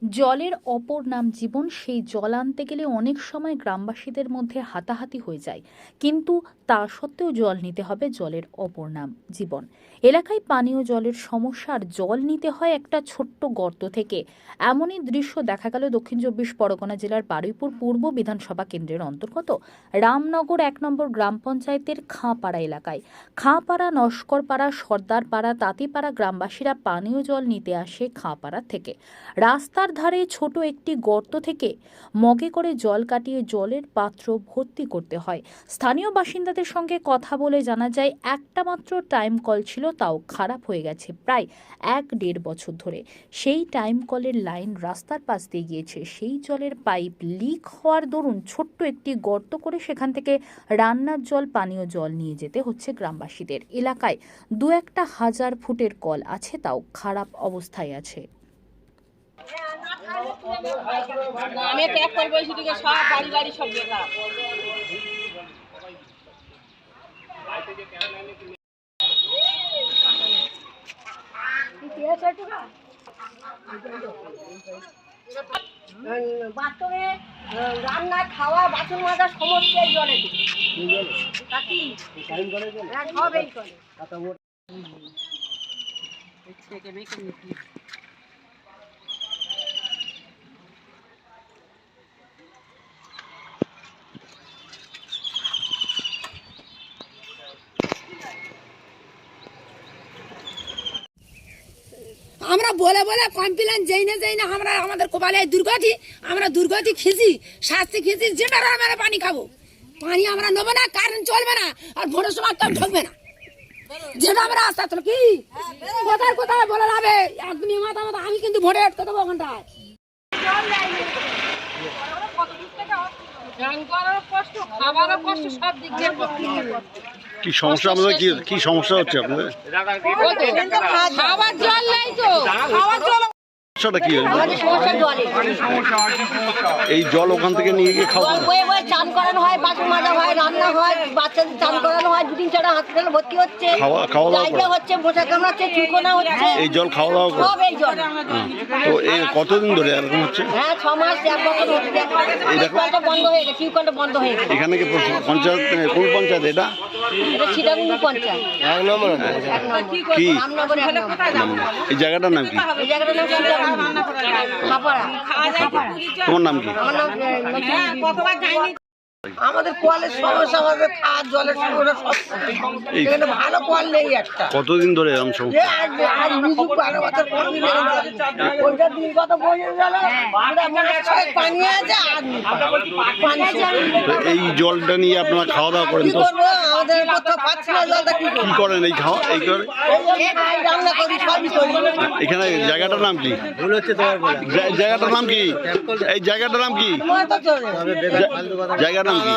জলের অপর নাম জীবন। সেই জল আনতে গেলে অনেক সময় গ্রামবাসীদের মধ্যে হাতাহাতি হয়ে যায়, কিন্তু তা সত্ত্বেও জল নিতে হবে। জলের অপর নাম জীবন। এলাকায় পানীয় জলের সমস্যা, আর জল নিতে হয় একটা ছোট্ট গর্ত থেকে। এমনই দৃশ্য দেখা গেল দক্ষিণ চব্বিশ পরগনা জেলার বারুইপুর পূর্ব বিধানসভা কেন্দ্রের অন্তর্গত রামনগর ১ নম্বর গ্রাম পঞ্চায়েতের খাঁপাড়া এলাকায়। খাঁপাড়া, নস্করপাড়া, সর্দারপাড়া, তাঁতিপাড়া গ্রামবাসীরা পানীয় জল নিতে আসে খাঁপাড়া থেকে। রাস্তার ধারে ছোট একটি গর্ত থেকে মগে করে জল কাটিয়ে জলের পাত্র ভর্তি করতে হয়। স্থানীয় বাসিন্দাদের সঙ্গে কথা বলে জানা যায়, একটা মাত্র টাইম কল ছিল, তাও খারাপ হয়ে গেছে প্রায় ১-১.৫ বছর ধরে। সেই টাইম কলের লাইন রাস্তার পাশ দিয়ে গিয়েছে। সেই জলের পাইপ লিক হওয়ার দরুন ছোট্ট একটি গর্ত করে সেখান থেকে রান্নার জল, পানীয় জল নিয়ে যেতে হচ্ছে গ্রামবাসীদের। এলাকায় ২-১টা হাজার ফুটের কল আছে, তাও খারাপ অবস্থায় আছে। আমি ট্যাগ করবো সেদিকে সব বাড়ি বাড়ি সব বেকার। বাথরুমে রান্না, খাওয়া, বাসন মাজা সমস্ত জলে সব এই জলে। আমরা বলে বলে কমপ্লেন যেই না আমরা আমাদের কপালে দুর্গতি, আমরা দুর্গতি খেয়েছি, শাস্তি খেয়েছি, যেটা আমরা পানি খাবো। পানি আমরা নেবো না, কারেন্ট চলবে না, আর ভোটের সময় কেউ ঢুকবে না। যেটা আমরা আস্তে আস্তে কি কোথায় কোথায় বলে যাবে একদমই মাথা মাথা। আমি কিন্তু ভোটে আটকে দেবো ওখানটায়। কি সমস্যা আপনাদের? কি সমস্যা হচ্ছে আপনাদের? খাওয়ার জল নেই তো, খাওয়ার জল সমস্যাটা কি? জলে এই জল ওখান থেকে নিয়ে গিয়ে খাওয়া? জল বয়ে বয়ে চান করানো হয়, বাসন মাজা হয়, রান্না হয়, বাচ্চাদের চান করানো হয়, ২-৩-৪টা হসপিটালে ভর্তি হচ্ছে, খাওয়া দাওয়া ডায়রিয়া হচ্ছে, মশা কামড়াচ্ছে, চুলকোনা হচ্ছে। এই জল খাওয়া দাওয়া করে? সব এই জল। তো এই কতদিন ধরে এরকম হচ্ছে? হ্যাঁ, ৬ মাস ১ বছর হচ্ছে। টিউবওয়েলটা বন্ধ হয়ে গেছে, টিউবওয়েলটা বন্ধ হয়ে গেছে। এখানে কি পঞ্চায়েত, কোন পঞ্চায়েত এটা? এটা সীতাকুণ্ড পঞ্চায়েত, ১ নম্বর কি রামনগর ১ নম্বর। এই জায়গাটার নাম কি? এই জায়গাটার নাম সীতাকুণ্ড খাপাড়া। তোমার নাম কি? আমার নাম আমাদের কলের সমস্যা, আমাদের খাওয়ার জলের সমস্যা, এখানে ভালো কল নেই একটা। কতদিন ধরে এরকম সমস্যা? আর নিজু ১২ বছর ওইটা দিন কত বসে গেল, পানি আছে আর পানি। তো এই জলটা নিয়ে আপনারা খাওয়া দাওয়া করেন? কি তো করবো, আমাদের কোথাও পাচ্ছি না জলটা, কি কি করেন এই খাওয়া? এই করে রান্না করি, সবই করি। এখানে জায়গাটার নাম কি? জায়গাটার নাম কি? এই জায়গাটার নাম কি? তোমার তো চলে জায়গাটার নাম কি?